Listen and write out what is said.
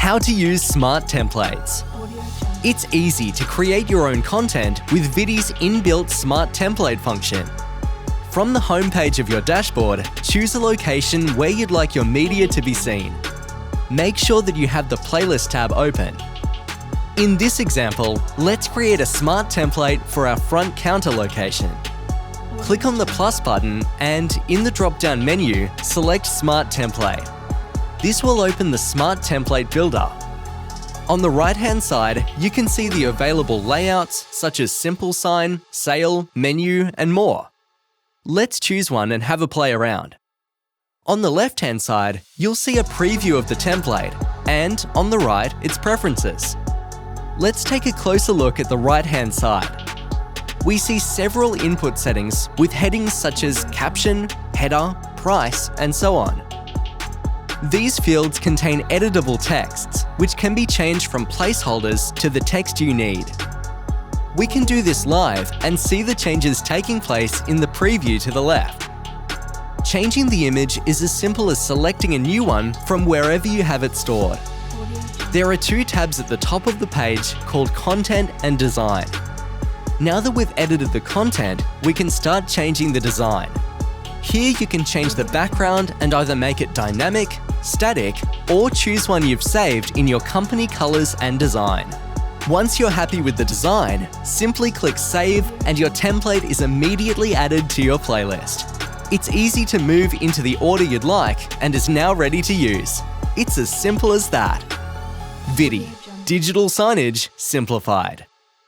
How to use smart templates. It's easy to create your own content with Viddi's inbuilt smart template function. From the homepage of your dashboard, choose a location where you'd like your media to be seen. Make sure that you have the playlist tab open. In this example, let's create a smart template for our front counter location. Click on the plus button and, in the drop-down menu, select Smart Template. This will open the Smart Template Builder. On the right-hand side, you can see the available layouts such as Simple Sign, Sale, Menu, and more. Let's choose one and have a play around. On the left-hand side, you'll see a preview of the template, and on the right, its preferences. Let's take a closer look at the right-hand side. We see several input settings with headings such as Caption, Header, Price, and so on. These fields contain editable texts, which can be changed from placeholders to the text you need. We can do this live and see the changes taking place in the preview to the left. Changing the image is as simple as selecting a new one from wherever you have it stored. There are two tabs at the top of the page called Content and Design. Now that we've edited the content, we can start changing the design. Here you can change the background and either make it dynamic, static, or choose one you've saved in your company colors and design. Once you're happy with the design, simply click Save and your template is immediately added to your playlist. It's easy to move into the order you'd like and is now ready to use. It's as simple as that. Viddi, digital signage simplified.